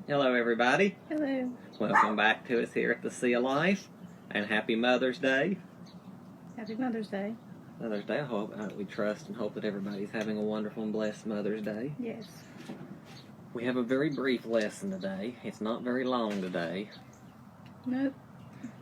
Hello, everybody. Hello. Welcome back to us here at the Sea of Life, and happy Mother's Day. Happy Mother's Day. Mother's Day. I hope we trust and hope that everybody's having a wonderful and blessed Mother's Day. Yes. We have a very brief lesson today. It's not very long today. Nope.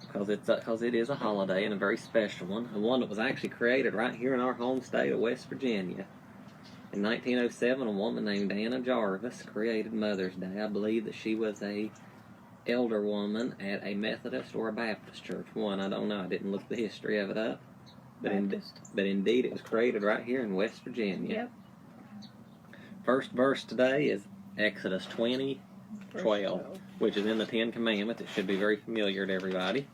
Because it is a holiday and a very special one, and one that was actually created right here in our home state of West Virginia. In 1907, a woman named Anna Jarvis created Mother's Day. I believe that she was a elder woman at a Methodist or a Baptist church. I don't know. I didn't look the history of it up. But indeed, it was created right here in West Virginia. Yep. First verse today is Exodus 20:12, which is in the Ten Commandments. It should be very familiar to everybody.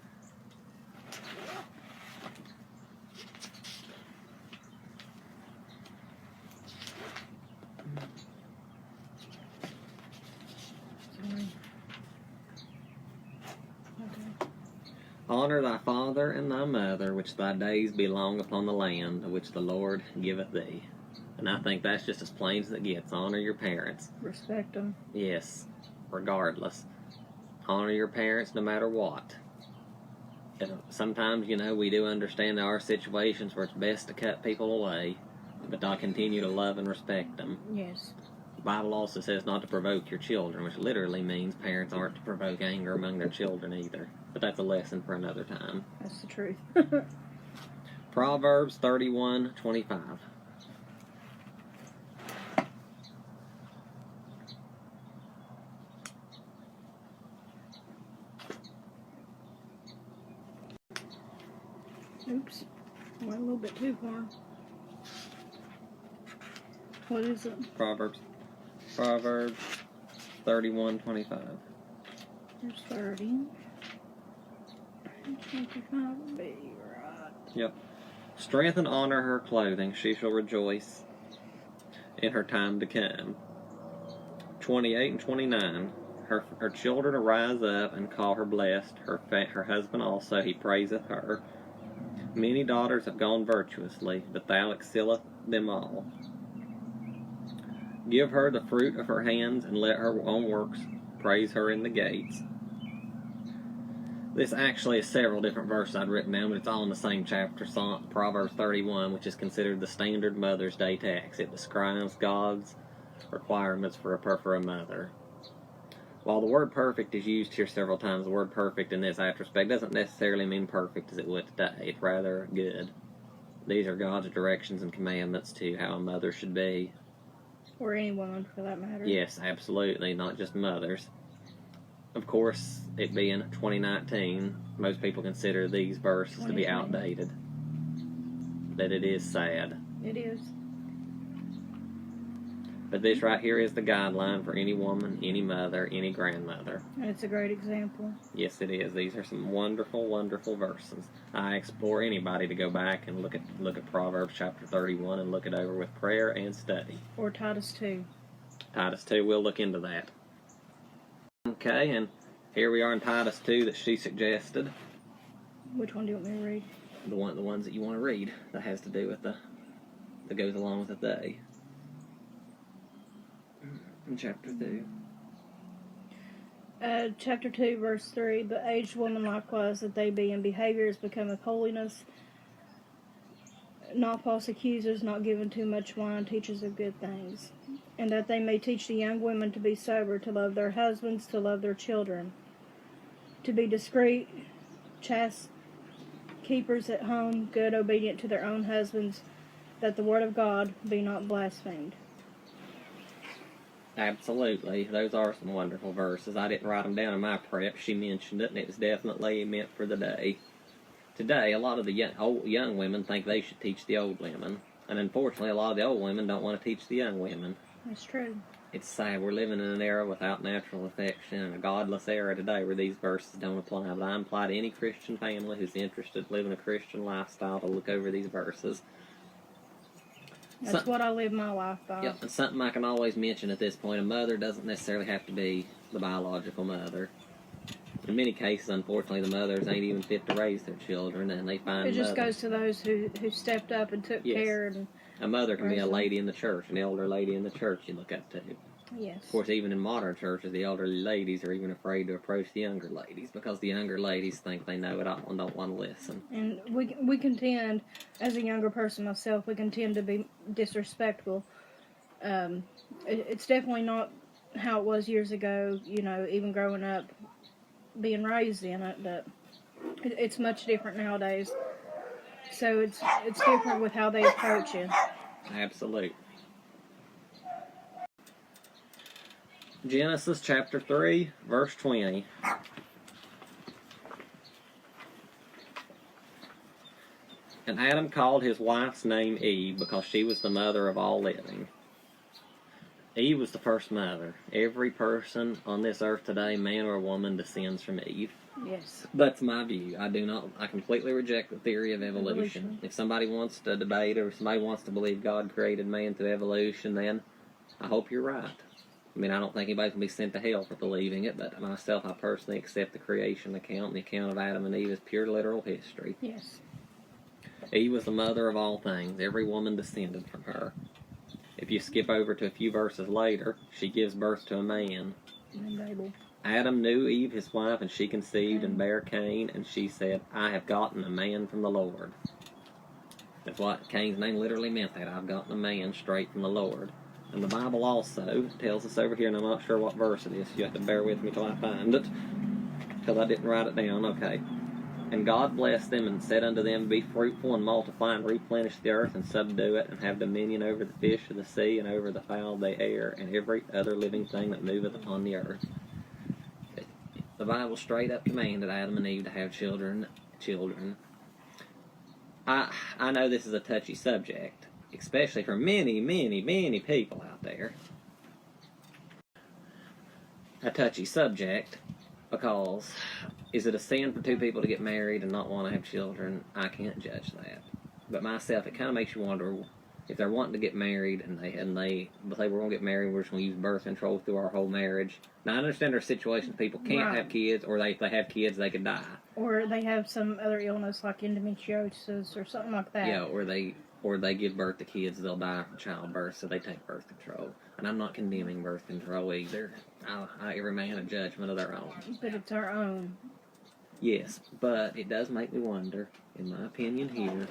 Honor thy father and thy mother, which thy days be long upon the land, which the Lord giveth thee. And I think that's just as plain as it gets. Honor your parents. Respect them. Yes, regardless. Honor your parents no matter what. Sometimes, we do understand there are situations where it's best to cut people away, but I continue to love and respect them. Yes. The Bible also says not to provoke your children, which literally means parents aren't to provoke anger among their children either. But that's a lesson for another time. That's the truth. Proverbs 31:25. Oops. Went a little bit too far. What is it? Proverbs 31:25. There's 30. 25 would be right. Yep. Strength and honor her clothing. She shall rejoice in her time to come. 28 and 29. Her children arise up and call her blessed. Her husband also, he praiseth her. Many daughters have gone virtuously, but thou excelleth them all. Give her the fruit of her hands, and let her own works praise her in the gates. This actually is several different verses I'd written down, but it's all in the same chapter, Proverbs 31, which is considered the standard Mother's Day text. It describes God's requirements for a mother. While the word perfect is used here several times, the word perfect in this retrospect doesn't necessarily mean perfect as it would today. It's rather good. These are God's directions and commandments to how a mother should be. Or any woman, for that matter. Yes, absolutely, not just mothers. Of course, it being 2019, most people consider these verses to be outdated. But it is sad. It is. But this right here is the guideline for any woman, any mother, any grandmother. And it's a great example. Yes, it is. These are some wonderful, wonderful verses. I explore anybody to go back and look at Proverbs chapter 31 and look it over with prayer and study. Or Titus 2. Titus 2, we'll look into that. Okay, and here we are in Titus 2 that she suggested. Which one do you want me to read? The ones that you want to read that has to do with that goes along with the day. In chapter 2. Chapter 2, verse 3. The aged woman likewise, that they be in behavior as becometh holiness, not false accusers, not given too much wine, teachers of good things. And that they may teach the young women to be sober, to love their husbands, to love their children, to be discreet, chaste, keepers at home, good, obedient to their own husbands, that the word of God be not blasphemed. Absolutely. Those are some wonderful verses. I didn't write them down in my prep. She mentioned it, and it was definitely meant for the day. Today, a lot of the young women think they should teach the old women. And unfortunately, a lot of the old women don't want to teach the young women. That's true. It's sad. We're living in an era without natural affection, and a godless era today where these verses don't apply. But I imply to any Christian family who's interested in living a Christian lifestyle to look over these verses. That's what I live my life by. Yep, and something I can always mention at this point, a mother doesn't necessarily have to be the biological mother. In many cases, unfortunately, the mothers ain't even fit to raise their children, and they find it just goes to those who stepped up and took care. And a mother can be a lady in the church, an elder lady in the church you look up to. Yes. Of course, even in modern churches, the elderly ladies are even afraid to approach the younger ladies because the younger ladies think they know it all and don't want to listen. And we can tend, as a younger person myself, we can tend to be disrespectful. It's definitely not how it was years ago, even growing up, being raised in it, but it's much different nowadays. So it's different with how they approach it. Absolute. Genesis chapter 3, verse 20. And Adam called his wife's name Eve because she was the mother of all living. Eve was the first mother. Every person on this earth today, man or woman, descends from Eve. Yes. That's my view. I completely reject the theory of evolution. If somebody wants to debate or somebody wants to believe God created man through evolution, then I hope you're right. I mean, I don't think anybody's going to be sent to hell for believing it, but myself, I personally accept the creation account and the account of Adam and Eve as pure literal history. Yes. Eve was the mother of all things. Every woman descended from her. If you skip over to a few verses later, she gives birth to a man. Abel. Adam knew Eve, his wife, and she conceived and bare Cain, and she said, I have gotten a man from the Lord. That's what Cain's name literally meant, that I've gotten a man straight from the Lord. And the Bible also tells us over here, and I'm not sure what verse it is, you have to bear with me till I find it, because I didn't write it down. Okay. And God blessed them and said unto them, Be fruitful and multiply and replenish the earth and subdue it, and have dominion over the fish of the sea and over the fowl of the air and every other living thing that moveth upon the earth. The Bible straight up commanded Adam and Eve to have children. I know this is a touchy subject, especially for many, many, many people out there. A touchy subject, because is it a sin for two people to get married and not want to have children? I can't judge that. But myself, it kind of makes you wonder if they're wanting to get married and they say we're going to get married, we're just going to use birth control through our whole marriage. Now, I understand there's situations people can't have kids, or if they have kids, they could die. Or they have some other illness like endometriosis or something like that. Yeah, or they give birth to kids, they'll die from childbirth, so they take birth control. And I'm not condemning birth control either. Every man a judgment of their own. But it's our own. Yes, but it does make me wonder, in my opinion here,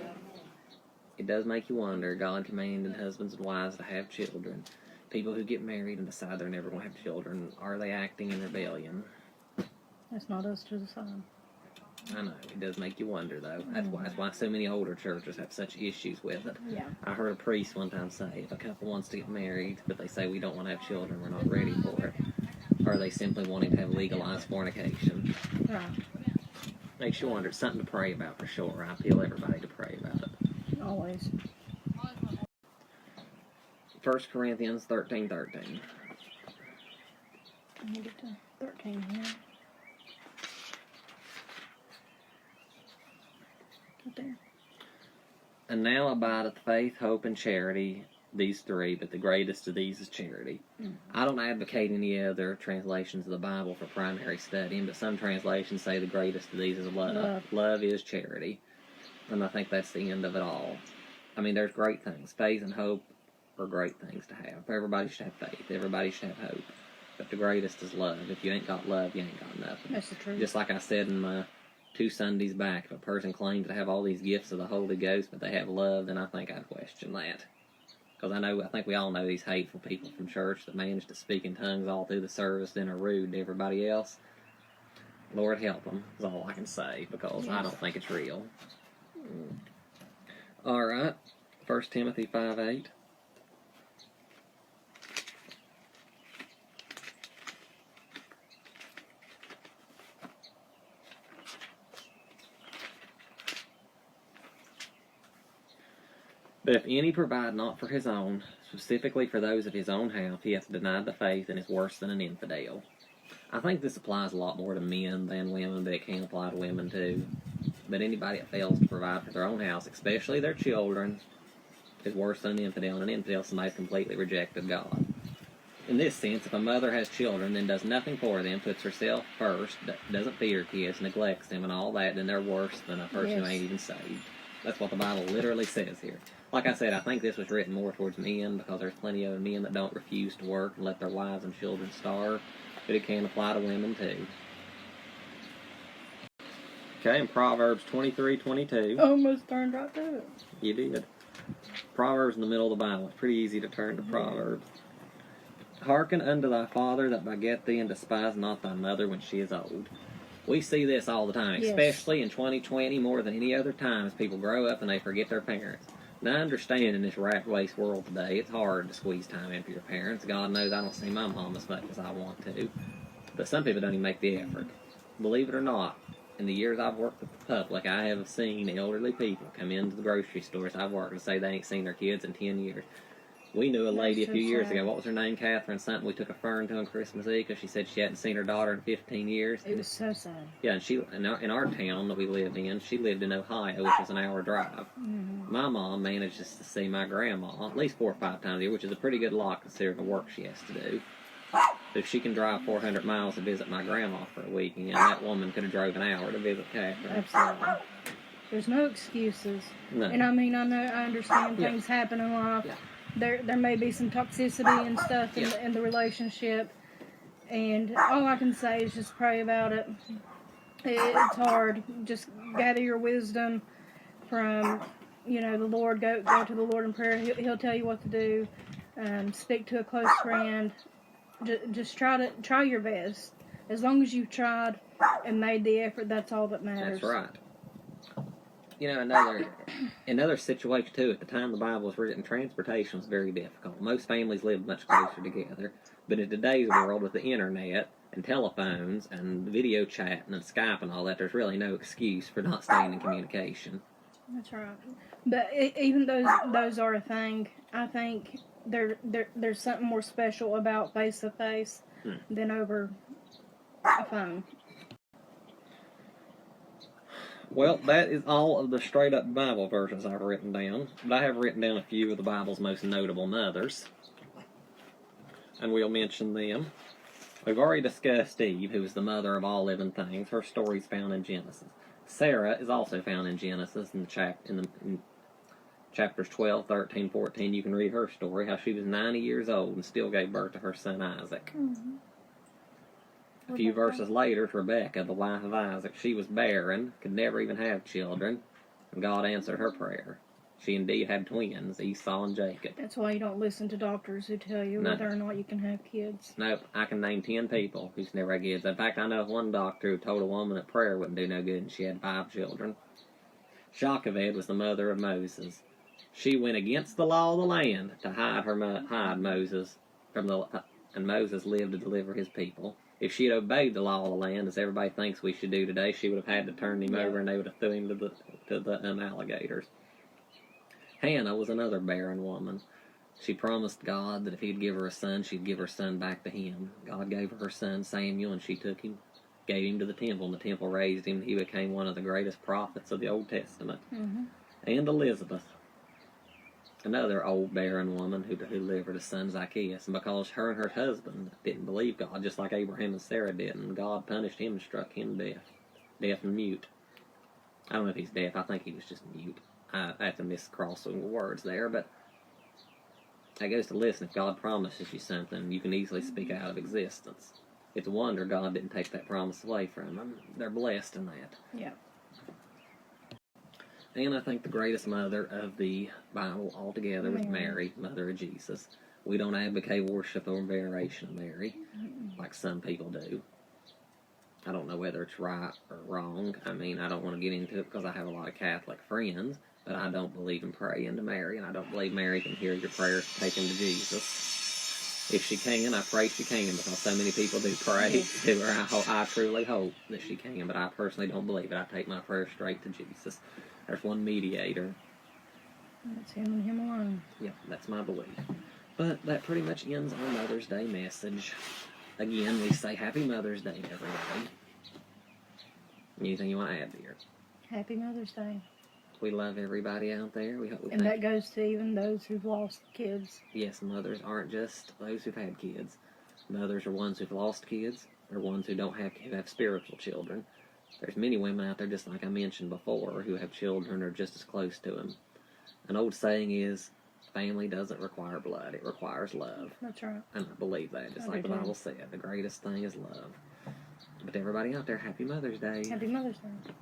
it does make you wonder, God commanded husbands and wives to have children. People who get married and decide they're never going to have children, are they acting in rebellion? That's not us to decide. I know, it does make you wonder, though. That's why so many older churches have such issues with it. Yeah. I heard a priest one time say, if a couple wants to get married, but they say we don't want to have children, we're not ready for it, or are they simply wanting to have legalized fornication? Right. Makes you wonder. It's something to pray about for sure. I appeal everybody to pray about it. Always. 1 Corinthians 13:13. Let me get to 13 here. Right there. And now abideth faith, hope, and charity, these three, but the greatest of these is charity. I don't advocate any other translations of the Bible for primary studying, but some translations say the greatest of these is love. Love is charity. And I think that's the end of it all. I mean, there's great things. Faith and hope are great things to have. Everybody should have faith. Everybody should have hope. But the greatest is love. If you ain't got love, you ain't got nothing. That's the truth. Just like I said in my 2 Sundays back, if a person claims to have all these gifts of the Holy Ghost, but they have love, then I think I'd question that. Because I think we all know these hateful people from church that manage to speak in tongues all through the service, then are rude to everybody else. Lord help them, is all I can say, because I don't think it's real. Alright, 1 Timothy 5:8. But if any provide not for his own, specifically for those of his own house, he hath denied the faith and is worse than an infidel. I think this applies a lot more to men than women, but it can apply to women too. But anybody that fails to provide for their own house, especially their children, is worse than an infidel. And an infidel is somebody who's completely rejected God. In this sense, if a mother has children, then does nothing for them, puts herself first, doesn't feed her kids, neglects them and all that, then they're worse than a person who ain't even saved. That's what the Bible literally says here. Like I said, I think this was written more towards men because there's plenty of men that don't refuse to work and let their wives and children starve. But it can apply to women too. Okay, in Proverbs 23:22. Almost turned right to it. You did. Proverbs in the middle of the Bible. It's pretty easy to turn to Proverbs. Hearken unto thy father that beget thee, and despise not thy mother when she is old. We see this all the time, Yes. especially in 2020 more than any other time as people grow up and they forget their parents. Now, I understand in this rat race world today, it's hard to squeeze time in for your parents. God knows I don't see my mom as much as I want to. But some people don't even make the effort. Believe it or not, in the years I've worked with the public, I have seen elderly people come into the grocery stores I've worked and say they ain't seen their kids in 10 years. We knew a lady a few years ago. What was her name? Catherine something. We took a fern to on Christmas Eve because she said she hadn't seen her daughter in 15 years. It was so sad. Yeah, and she in our town that we lived in, she lived in Ohio, which was an hour drive. Mm-hmm. My mom manages to see my grandma at least 4 or 5 times a year, which is a pretty good lot considering the work she has to do. If she can drive 400 miles to visit my grandma for a weekend, that woman could have drove an hour to visit Catherine. Absolutely. There's no excuses. No. And I mean, I understand things happen in life. Yeah. There may be some toxicity and stuff in the relationship. And all I can say is just pray about it. It's hard. Just gather your wisdom from, the Lord. Go to the Lord in prayer. He'll tell you what to do. Speak to a close friend. Just try your best. As long as you've tried and made the effort, that's all that matters. That's right. Another situation too, at the time the Bible was written, transportation was very difficult. Most families lived much closer together. But in today's world, with the internet and telephones and video chatting and Skype and all that, there's really no excuse for not staying in communication. That's right. But even those are a thing, I think there's something more special about face-to-face than over a phone. Well, that is all of the straight-up Bible verses I've written down. But I have written down a few of the Bible's most notable mothers. And we'll mention them. We've already discussed Eve, who is the mother of all living things. Her story is found in Genesis. Sarah is also found in Genesis in chapters 12, 13, 14. You can read her story, how she was 90 years old and still gave birth to her son Isaac. Mm-hmm. A few verses later, Rebecca, the wife of Isaac, she was barren, could never even have children, and God answered her prayer. She indeed had twins, Esau and Jacob. That's why you don't listen to doctors who tell you whether or not you can have kids. Nope, I can name 10 people who's never had kids. In fact, I know of one doctor who told a woman that prayer wouldn't do no good, and she had 5 children. Jochebed was the mother of Moses. She went against the law of the land to hide Moses and Moses lived to deliver his people. If she had obeyed the law of the land, as everybody thinks we should do today, she would have had to turn him over and they would have threw him to the alligators. Hannah was another barren woman. She promised God that if he'd give her a son, she'd give her son back to him. God gave her son Samuel, and she took him, gave him to the temple, and the temple raised him. He became one of the greatest prophets of the Old Testament. Mm-hmm. And Elizabeth, another old barren woman who delivered a son Zacchaeus, and because her and her husband didn't believe God, just like Abraham and Sarah didn't, God punished him and struck him deaf and mute. I don't know if he's deaf. I think he was just mute. I have to miscross some words there, but that goes to listen. If God promises you something, you can easily speak out of existence. It's a wonder God didn't take that promise away from them. They're blessed in that. Yeah. And I think the greatest mother of the Bible altogether was Mary, mother of Jesus. We don't advocate worship or veneration of Mary, like some people do. I don't know whether it's right or wrong. I mean, I don't want to get into it because I have a lot of Catholic friends, but I don't believe in praying to Mary, and I don't believe Mary can hear your prayers to take them to Jesus. If she can, I pray she can, because so many people do pray to her. I truly hope that she can, but I personally don't believe it. I take my prayers straight to Jesus. There's one mediator. That's him and him alone. Yep, that's my belief. But that pretty much ends our Mother's Day message. Again, we say Happy Mother's Day to everybody. Anything you want to add, dear? Happy Mother's Day. We love everybody out there. And that goes to even those who've lost kids. Yes, mothers aren't just those who've had kids. Mothers are ones who've lost kids. They're ones who don't have spiritual children. There's many women out there, just like I mentioned before, who have children or just as close to them. An old saying is, family doesn't require blood, it requires love. That's right. And I believe that, just like the Bible said, the greatest thing is love. But to everybody out there, Happy Mother's Day. Happy Mother's Day.